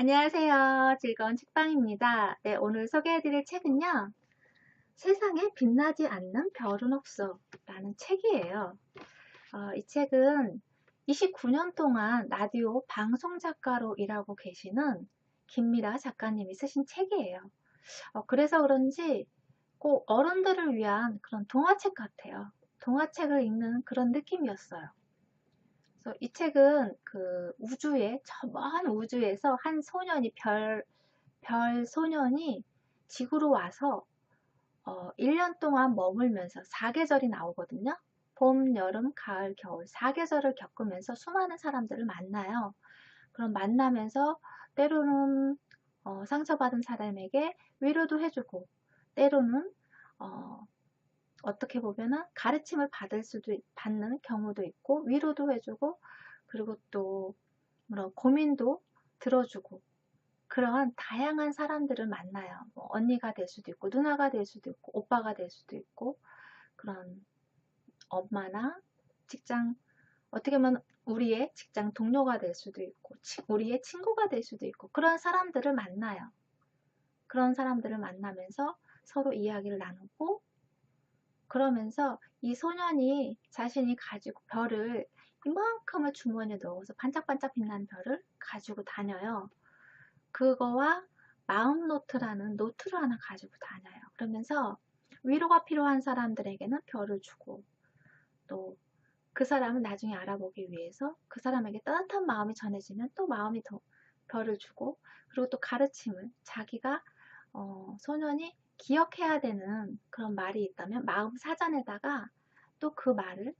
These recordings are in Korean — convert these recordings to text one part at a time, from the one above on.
안녕하세요. 즐거운 책방입니다. 네, 오늘 소개해드릴 책은요. 세상에 빛나지 않는 별은 없어 라는 책이에요. 이 책은 29년 동안 라디오 방송 작가로 일하고 계시는 김미라 작가님이 쓰신 책이에요. 그래서 그런지 꼭 어른들을 위한 그런 동화책 같아요. 동화책을 읽는 그런 느낌이었어요. 그래서 이 책은 그 우주에, 저 먼 우주에서 한 소년이 별 소년이 지구로 와서 1년 동안 머물면서 4계절이 나오거든요. 봄, 여름, 가을, 겨울 4계절을 겪으면서 수많은 사람들을 만나요. 그럼 만나면서 때로는 상처받은 사람에게 위로도 해주고 때로는 어, 어떻게 보면은 가르침을 받는 경우도 있고 위로도 해주고 그리고 또 고민도 들어주고 그런 다양한 사람들을 만나요. 뭐 언니가 될 수도 있고 누나가 될 수도 있고 오빠가 될 수도 있고 그런 엄마나 직장 어떻게 보면 우리의 직장 동료가 될 수도 있고 우리의 친구가 될 수도 있고 그런 사람들을 만나요. 그런 사람들을 만나면서 서로 이야기를 나누고 그러면서 이 소년이 자신이 가지고 별을 이만큼을 주머니에 넣어서 반짝반짝 빛나는 별을 가지고 다녀요. 그거와 마음 노트라는 노트를 하나 가지고 다녀요. 그러면서 위로가 필요한 사람들에게는 별을 주고 또 그 사람을 나중에 알아보기 위해서 그 사람에게 따뜻한 마음이 전해지면 또 마음이 더 별을 주고 그리고 또 가르침을 자기가 소년이 기억해야 되는 그런 말이 있다면 마음 사전에다가 또 그 말을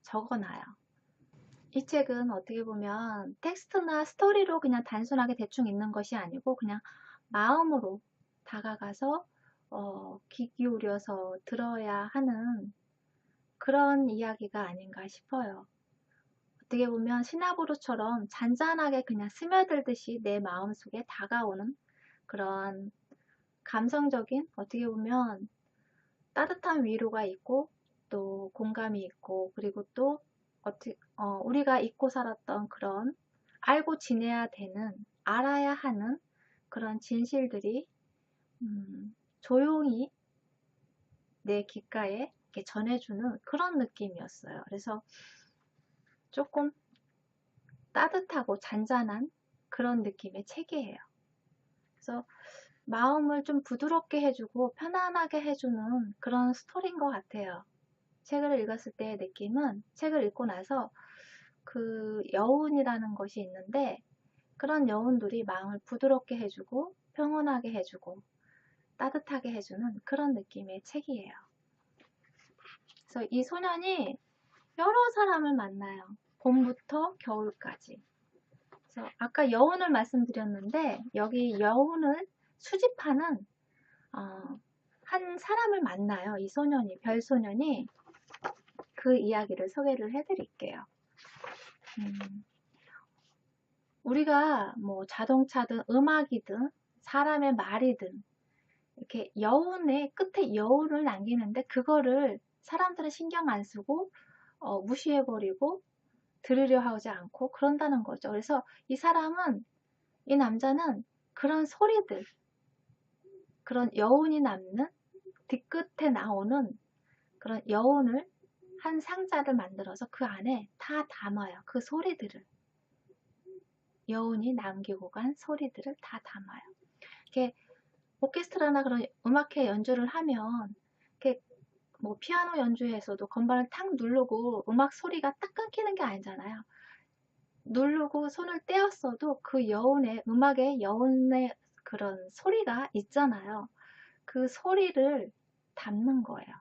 적어놔요. 이 책은 어떻게 보면 텍스트나 스토리로 그냥 단순하게 대충 읽는 것이 아니고 그냥 마음으로 다가가서 귀 기울여서 들어야 하는 그런 이야기가 아닌가 싶어요. 어떻게 보면 시나브로처럼 잔잔하게 그냥 스며들듯이 내 마음속에 다가오는 그런 감성적인 어떻게 보면 따뜻한 위로가 있고 또 공감이 있고 그리고 또 우리가 잊고 살았던 그런 알고 지내야 되는 알아야 하는 그런 진실들이 조용히 내 귓가에 이렇게 전해주는 그런 느낌이었어요. 그래서 조금 따뜻하고 잔잔한 그런 느낌의 책이에요. 그래서 마음을 좀 부드럽게 해주고 편안하게 해주는 그런 스토리인 것 같아요. 책을 읽었을 때의 느낌은 책을 읽고 나서 그 여운이라는 것이 있는데 그런 여운들이 마음을 부드럽게 해주고 평온하게 해주고 따뜻하게 해주는 그런 느낌의 책이에요. 그래서 이 소년이 여러 사람을 만나요. 봄부터 겨울까지. 그래서 아까 여운을 말씀드렸는데 여기 여운을 수집하는 한 사람을 만나요. 이 소년이 별소년이 그 이야기를 소개를 해드릴게요. 우리가 뭐 자동차든 음악이든 사람의 말이든 이렇게 여운의 끝에 여운을 남기는데 그거를 사람들은 신경 안 쓰고 무시해버리고 들으려 하지 않고 그런다는 거죠. 그래서 이 남자는 그런 소리들, 그런 여운이 남는 뒤끝에 나오는 그런 여운을 한 상자를 만들어서 그 안에 다 담아요. 그 소리들을. 여운이 남기고 간 소리들을 다 담아요. 이렇게 오케스트라나 그런 음악회 연주를 하면 이렇게 뭐 피아노 연주에서도 건반을 탁 누르고 음악 소리가 딱 끊기는 게 아니잖아요. 누르고 손을 떼었어도 그 여운의 음악의 여운의 그런 소리가 있잖아요. 그 소리를 담는 거예요.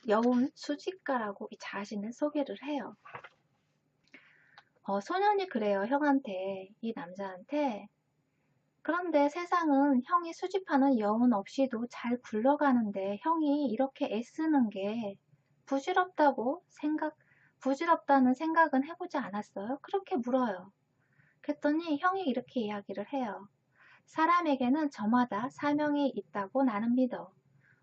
여운 수집가라고 이 자신을 소개를 해요. 소년이 그래요. 형한테, 이 남자한테. 그런데 세상은 형이 수집하는 여운 없이도 잘 굴러가는데 형이 이렇게 애쓰는 게 부질없다는 생각은 해보지 않았어요? 그렇게 물어요. 그랬더니 형이 이렇게 이야기를 해요. 사람에게는 저마다 사명이 있다고 나는 믿어.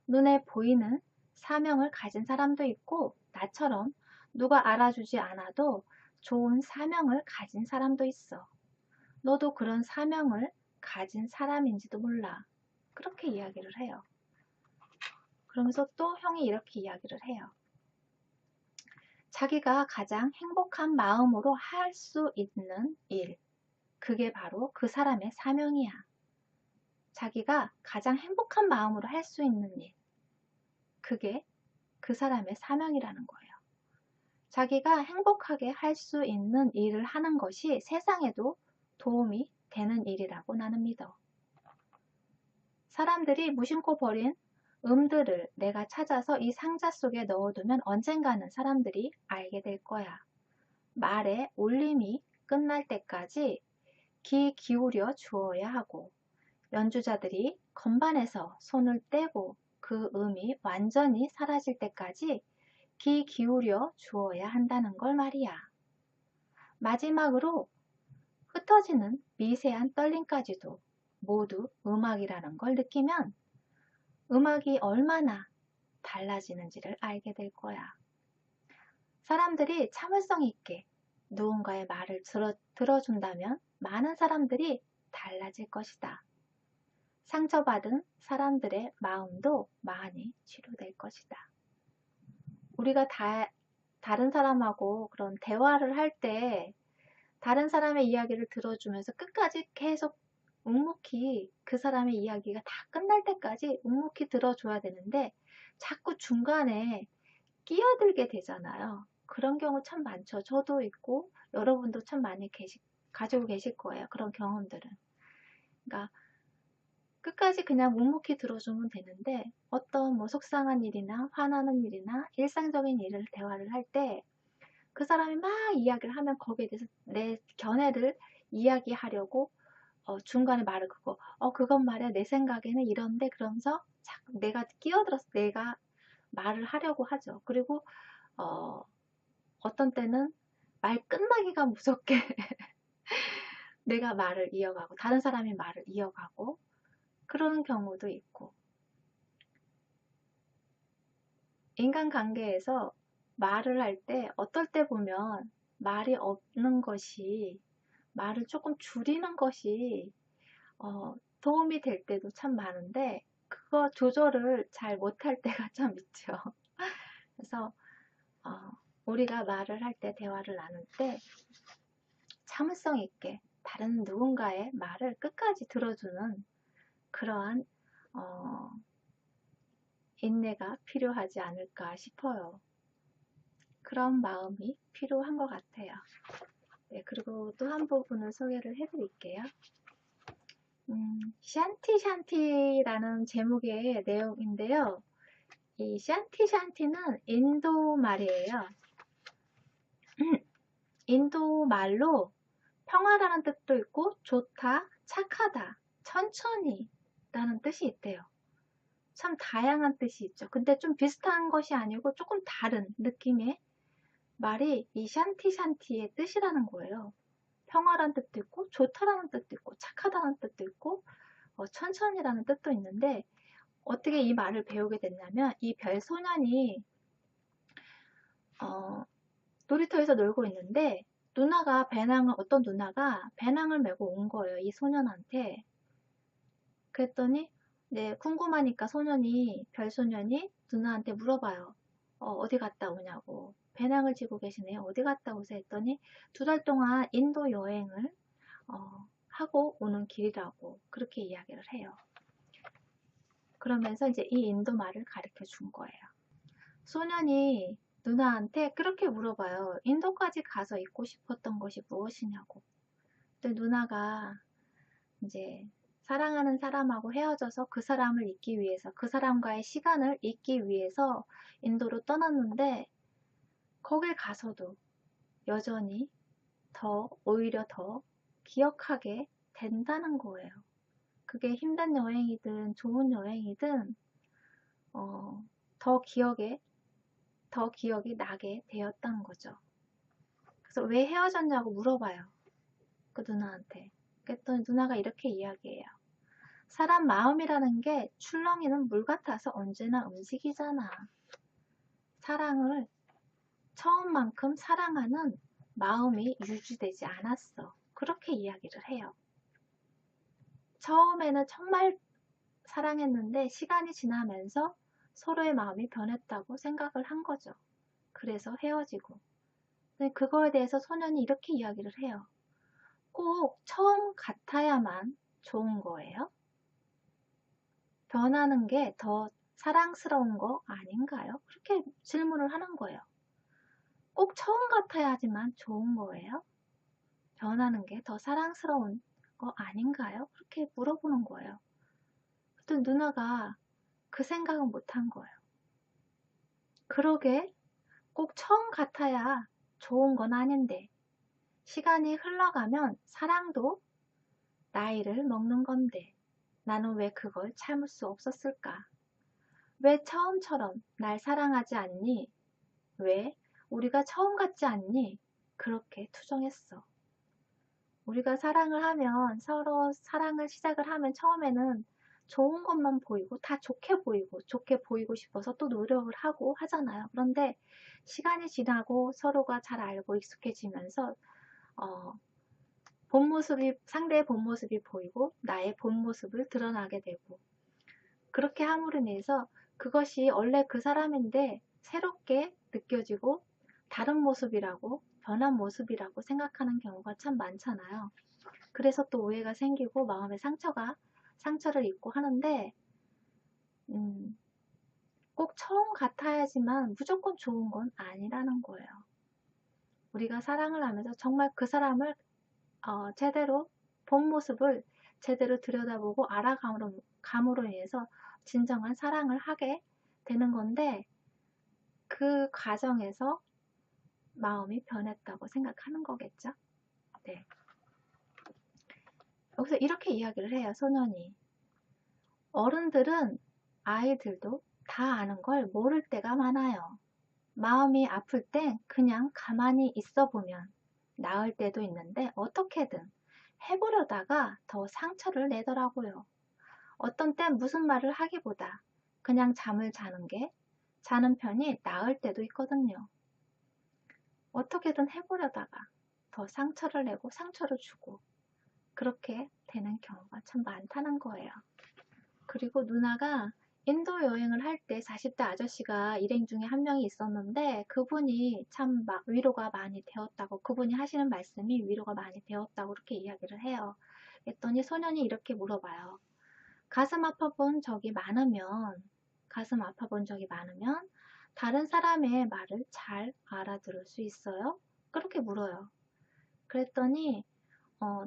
눈에 보이는 사명을 가진 사람도 있고 나처럼 누가 알아주지 않아도 좋은 사명을 가진 사람도 있어. 너도 그런 사명을 가진 사람인지도 몰라. 그렇게 이야기를 해요. 그러면서 또 형이 이렇게 이야기를 해요. 자기가 가장 행복한 마음으로 할 수 있는 일, 그게 바로 그 사람의 사명이야. 자기가 가장 행복한 마음으로 할 수 있는 일, 그게 그 사람의 사명이라는 거예요. 자기가 행복하게 할 수 있는 일을 하는 것이 세상에도 도움이 되는 일이라고 나는 믿어. 사람들이 무심코 버린 음들을 내가 찾아서 이 상자 속에 넣어두면 언젠가는 사람들이 알게 될 거야. 말의 울림이 끝날 때까지 귀 기울여 주어야 하고, 연주자들이 건반에서 손을 떼고 그 음이 완전히 사라질 때까지 귀 기울여 주어야 한다는 걸 말이야. 마지막으로 흩어지는 미세한 떨림까지도 모두 음악이라는 걸 느끼면 음악이 얼마나 달라지는지를 알게 될 거야. 사람들이 참을성 있게 누군가의 말을 들어준다면 많은 사람들이 달라질 것이다. 상처받은 사람들의 마음도 많이 치료될 것이다. 우리가 다른 사람하고 그런 대화를 할 때 다른 사람의 이야기를 들어주면서 끝까지 계속 묵묵히 그 사람의 이야기가 다 끝날 때까지 묵묵히 들어줘야 되는데 자꾸 중간에 끼어들게 되잖아요. 그런 경우 참 많죠. 저도 있고 여러분도 참 많이 가지고 계실 거예요. 그런 경험들은. 그러니까 끝까지 그냥 묵묵히 들어주면 되는데 어떤 뭐 속상한 일이나 화나는 일이나 일상적인 일을 대화를 할 때 그 사람이 막 이야기를 하면 거기에 대해서 내 견해를 이야기하려고 중간에 말을 긋고 그건 말이야 내 생각에는 이런데 그러면서 자꾸 내가 끼어들어서 내가 말을 하려고 하죠. 그리고 어떤 때는 말 끝나기가 무섭게 내가 말을 이어가고 다른 사람이 말을 이어가고 그러는 경우도 있고, 인간관계에서 말을 할 때 어떨 때 보면 말이 없는 것이 말을 조금 줄이는 것이 도움이 될 때도 참 많은데 그거 조절을 잘 못할 때가 참 있죠. 그래서 우리가 말을 할 때 대화를 나눌 때 참을성 있게 다른 누군가의 말을 끝까지 들어주는 그러한 인내가 필요하지 않을까 싶어요. 그런 마음이 필요한 것 같아요. 네, 그리고 또 한 부분을 소개를 해드릴게요. 샨티샨티라는 제목의 내용인데요. 이 샨티샨티는 인도 말이에요. 인도 말로 평화라는 뜻도 있고 좋다, 착하다, 천천히 라는 뜻이 있대요. 참 다양한 뜻이 있죠. 근데 좀 비슷한 것이 아니고 조금 다른 느낌의 말이 이 샨티샨티의 뜻이라는 거예요. 평화라는 뜻도 있고 좋다라는 뜻도 있고 착하다는 뜻도 있고 천천히라는 뜻도 있는데 어떻게 이 말을 배우게 됐냐면 이 별소년이 놀이터에서 놀고 있는데 어떤 누나가 배낭을 메고 온 거예요. 이 소년한테. 그랬더니 네, 궁금하니까 별소년이 누나한테 물어봐요. 어디 갔다 오냐고. 배낭을 지고 계시네요. 어디 갔다 오세요? 했더니 2달 동안 인도 여행을 하고 오는 길이라고 그렇게 이야기를 해요. 그러면서 이제 이 인도 말을 가르쳐 준 거예요. 소년이 누나한테 그렇게 물어봐요. 인도까지 가서 잊고 싶었던 것이 무엇이냐고. 근데 누나가 이제 사랑하는 사람하고 헤어져서 그 사람을 잊기 위해서, 그 사람과의 시간을 잊기 위해서 인도로 떠났는데 거길 가서도 여전히 오히려 더 기억하게 된다는 거예요. 그게 힘든 여행이든 좋은 여행이든 더 기억이 나게 되었다는 거죠. 그래서 왜 헤어졌냐고 물어봐요. 그 누나한테. 그랬더니 누나가 이렇게 이야기해요. 사람 마음이라는 게 출렁이는 물 같아서 언제나 움직이잖아. 처음만큼 사랑하는 마음이 유지되지 않았어. 그렇게 이야기를 해요. 처음에는 정말 사랑했는데 시간이 지나면서 서로의 마음이 변했다고 생각을 한 거죠. 그래서 헤어지고. 근데 그거에 대해서 소년이 이렇게 이야기를 해요. 꼭 처음 같아야만 좋은 거예요? 변하는 게 더 사랑스러운 거 아닌가요? 그렇게 질문을 하는 거예요. 꼭 처음 같아야지만 좋은 거예요? 변하는 게 더 사랑스러운 거 아닌가요? 그렇게 물어보는 거예요. 그랬더니 누나가 그 생각은 못한 거예요. 그러게 꼭 처음 같아야 좋은 건 아닌데 시간이 흘러가면 사랑도 나이를 먹는 건데 나는 왜 그걸 참을 수 없었을까? 왜 처음처럼 날 사랑하지 않니? 왜 우리가 처음 같지 않니? 그렇게 투정했어. 우리가 사랑을 하면 서로 사랑을 시작을 하면 처음에는 좋은 것만 보이고 다 좋게 보이고 싶어서 또 노력을 하고 하잖아요. 그런데 시간이 지나고 서로가 잘 알고 익숙해지면서 상대의 본 모습이 보이고 나의 본 모습을 드러나게 되고 그렇게 함으로 인해서 그것이 원래 그 사람인데 새롭게 느껴지고 다른 모습이라고 변한 모습이라고 생각하는 경우가 참 많잖아요. 그래서 또 오해가 생기고 마음에 상처를 입고 하는데 꼭 처음 같아야지만 무조건 좋은 건 아니라는 거예요. 우리가 사랑을 하면서 정말 그 사람을 제대로 본 모습을 제대로 들여다보고 알아감으로 인해서 진정한 사랑을 하게 되는 건데 그 과정에서 마음이 변했다고 생각하는 거겠죠. 네. 여기서 이렇게 이야기를 해요, 소년이. 어른들은 아이들도 다 아는 걸 모를 때가 많아요. 마음이 아플 땐 그냥 가만히 있어 보면 나을 때도 있는데 어떻게든 해보려다가 더 상처를 내더라고요. 어떤 땐 무슨 말을 하기보다 그냥 잠을 자는 편이 나을 때도 있거든요. 어떻게든 해보려다가 더 상처를 내고 상처를 주고 그렇게 되는 경우가 참 많다는 거예요. 그리고 누나가 인도 여행을 할 때 40대 아저씨가 일행 중에 한 명이 있었는데 그분이 참 위로가 많이 되었다고 그분이 하시는 말씀이 위로가 많이 되었다고 그렇게 이야기를 해요. 그랬더니 소년이 이렇게 물어봐요. 가슴 아파본 적이 많으면 다른 사람의 말을 잘 알아들을 수 있어요? 그렇게 물어요. 그랬더니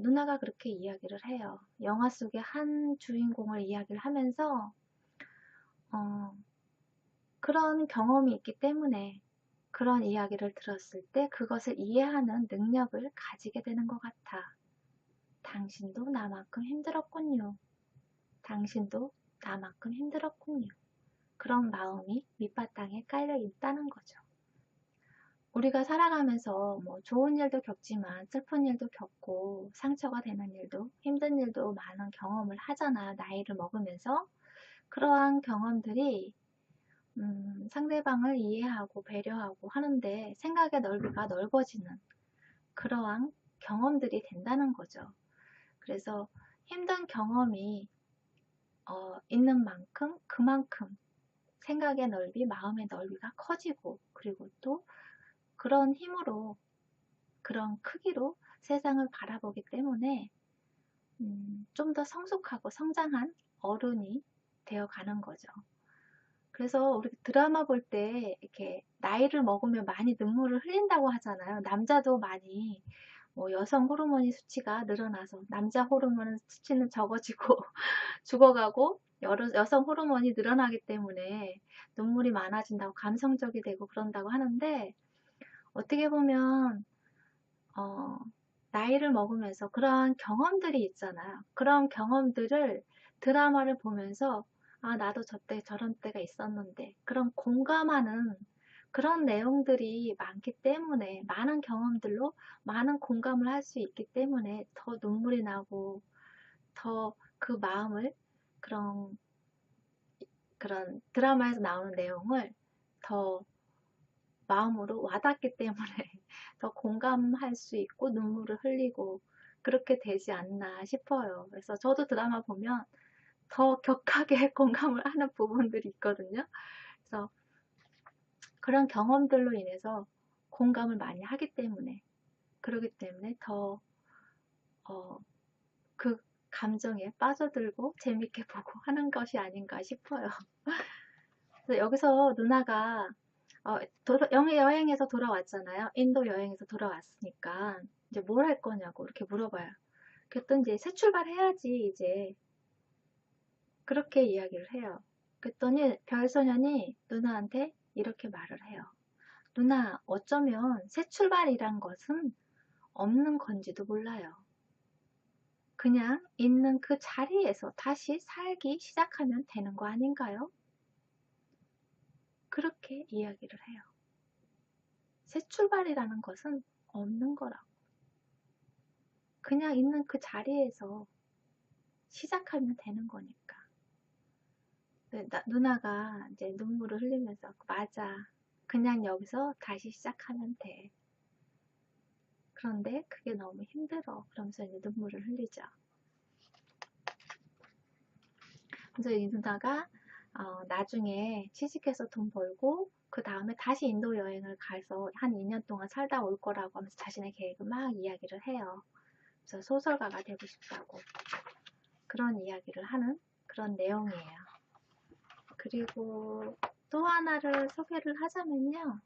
누나가 그렇게 이야기를 해요. 영화 속의 한 주인공을 이야기를 하면서 그런 경험이 있기 때문에 그런 이야기를 들었을 때 그것을 이해하는 능력을 가지게 되는 것 같아. 당신도 나만큼 힘들었군요. 당신도 나만큼 힘들었군요. 그런 마음이 밑바탕에 깔려 있다는 거죠. 우리가 살아가면서 뭐 좋은 일도 겪지만 슬픈 일도 겪고 상처가 되는 일도 힘든 일도 많은 경험을 하잖아요. 나이를 먹으면서. 그러한 경험들이 상대방을 이해하고 배려하고 하는데 생각의 넓이가 넓어지는 그러한 경험들이 된다는 거죠. 그래서 힘든 경험이 있는 만큼 그만큼 생각의 넓이, 마음의 넓이가 커지고 그리고 또 그런 힘으로 그런 크기로 세상을 바라보기 때문에 좀 더 성숙하고 성장한 어른이 되어가는 거죠. 그래서 우리 드라마 볼 때 이렇게 나이를 먹으면 많이 눈물을 흘린다고 하잖아요. 남자도 많이 뭐 여성 호르몬이 수치가 늘어나서 남자 호르몬 수치는 적어지고 죽어가고 여성 호르몬이 늘어나기 때문에 눈물이 많아진다고 감성적이 되고 그런다고 하는데 어떻게 보면 나이를 먹으면서 그러한 경험들이 있잖아요. 그런 경험들을 드라마를 보면서 아, 나도 저때 저런 때가 있었는데 그런 공감하는 그런 내용들이 많기 때문에 많은 경험들로 많은 공감을 할 수 있기 때문에 더 눈물이 나고 더 그 마음을 그런 드라마에서 나오는 내용을 더 마음으로 와닿기 때문에 더 공감할 수 있고 눈물을 흘리고 그렇게 되지 않나 싶어요. 그래서 저도 드라마 보면 더 격하게 공감을 하는 부분들이 있거든요. 그래서 그런 경험들로 인해서 공감을 많이 하기 때문에, 그러기 때문에 더, 그 감정에 빠져들고 재밌게 보고 하는 것이 아닌가 싶어요. 그래서 여기서 누나가 여행에서 돌아왔잖아요. 인도 여행에서 돌아왔으니까 이제 뭘 할 거냐고 이렇게 물어봐요. 그랬더니 이제 새 출발해야지 이제 그렇게 이야기를 해요. 그랬더니 별소년이 누나한테 이렇게 말을 해요. 누나, 어쩌면 새 출발이란 것은 없는 건지도 몰라요. 그냥 있는 그 자리에서 다시 살기 시작하면 되는 거 아닌가요? 그렇게 이야기를 해요. 새 출발이라는 것은 없는 거라고. 그냥 있는 그 자리에서 시작하면 되는 거니까. 누나가 이제 눈물을 흘리면서 맞아. 그냥 여기서 다시 시작하면 돼. 그런데 그게 너무 힘들어. 그러면서 이제 눈물을 흘리죠. 그래서 이 누나가 나중에 취직해서 돈 벌고 그 다음에 다시 인도 여행을 가서 한 2년 동안 살다 올 거라고 하면서 자신의 계획을 막 이야기를 해요. 그래서 소설가가 되고 싶다고 그런 이야기를 하는 그런 내용이에요. 그리고 또 하나를 소개를 하자면요.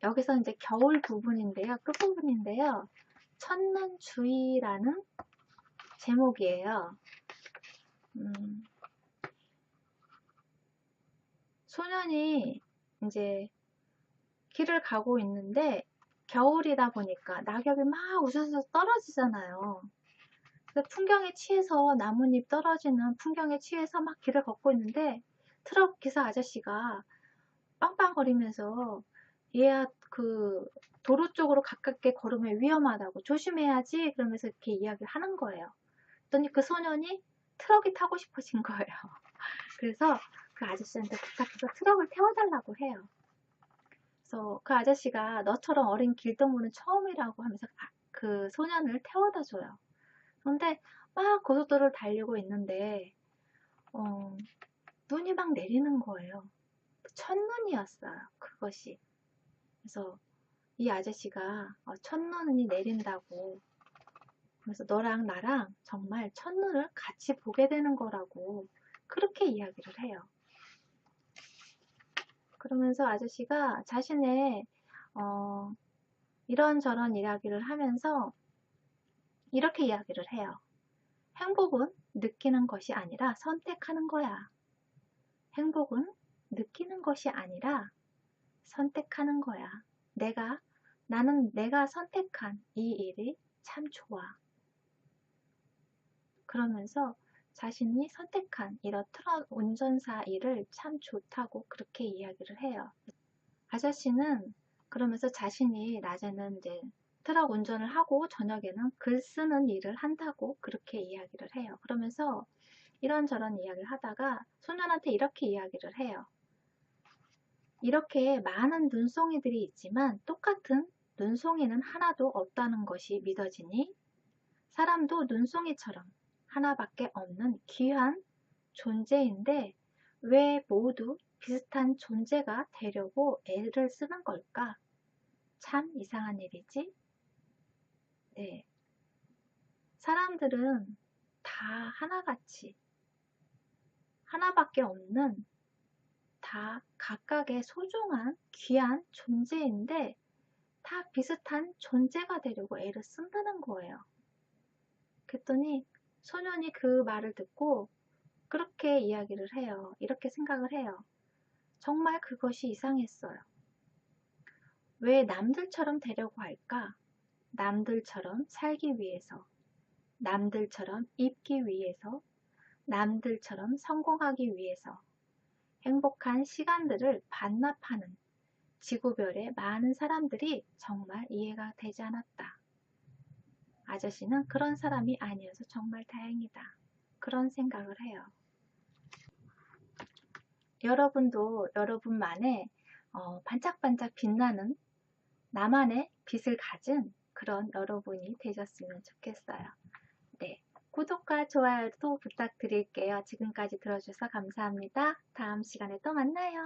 여기서 이제 겨울 부분인데요. 끝부분인데요. 천눈주의라는 제목이에요. 소년이 이제 길을 가고 있는데 겨울이다 보니까 낙엽이 막 우수수 떨어지잖아요. 그래서 풍경에 취해서 나뭇잎 떨어지는 풍경에 취해서 막 길을 걷고 있는데 트럭 기사 아저씨가 빵빵거리면서 얘야 그 도로 쪽으로 가깝게 걸으면 위험하다고 조심해야지 그러면서 이렇게 이야기를 하는 거예요. 그랬더니 그 소년이 트럭이 타고 싶어진 거예요. 그래서 그 아저씨한테 부탁해서 트럭을 태워달라고 해요. 그래서 그 아저씨가 너처럼 어린 길동무는 처음이라고 하면서 그 소년을 태워다 줘요. 그런데 막 고속도로를 달리고 있는데 눈이 막 내리는 거예요. 첫눈이었어요. 그것이. 그래서 이 아저씨가 첫눈이 내린다고 그래서 너랑 나랑 정말 첫눈을 같이 보게 되는 거라고 그렇게 이야기를 해요. 그러면서 아저씨가 자신의 이런저런 이야기를 하면서 이렇게 이야기를 해요. 행복은 느끼는 것이 아니라 선택하는 거야. 행복은 느끼는 것이 아니라 선택하는 거야. 나는 내가 선택한 이 일이 참 좋아. 그러면서 자신이 선택한 이런 트럭 운전사 일을 참 좋다고 그렇게 이야기를 해요. 아저씨는 그러면서 자신이 낮에는 이제 트럭 운전을 하고 저녁에는 글 쓰는 일을 한다고 그렇게 이야기를 해요. 그러면서 이런저런 이야기를 하다가 소년한테 이렇게 이야기를 해요. 이렇게 많은 눈송이들이 있지만 똑같은 눈송이는 하나도 없다는 것이 믿어지니 사람도 눈송이처럼 하나밖에 없는 귀한 존재인데 왜 모두 비슷한 존재가 되려고 애를 쓰는 걸까? 참 이상한 일이지? 네. 사람들은 다 하나같이 하나밖에 없는 다 각각의 소중한 귀한 존재인데 다 비슷한 존재가 되려고 애를 쓴다는 거예요. 그랬더니 소년이 그 말을 듣고 그렇게 이야기를 해요. 이렇게 생각을 해요. 정말 그것이 이상했어요. 왜 남들처럼 되려고 할까? 남들처럼 살기 위해서, 남들처럼 입기 위해서, 남들처럼 성공하기 위해서 행복한 시간들을 반납하는 지구별의 많은 사람들이 정말 이해가 되지 않았다. 아저씨는 그런 사람이 아니어서 정말 다행이다. 그런 생각을 해요. 여러분도 여러분만의 반짝반짝 빛나는 나만의 빛을 가진 그런 여러분이 되셨으면 좋겠어요. 네. 구독과 좋아요도 부탁드릴게요. 지금까지 들어주셔서 감사합니다. 다음 시간에 또 만나요.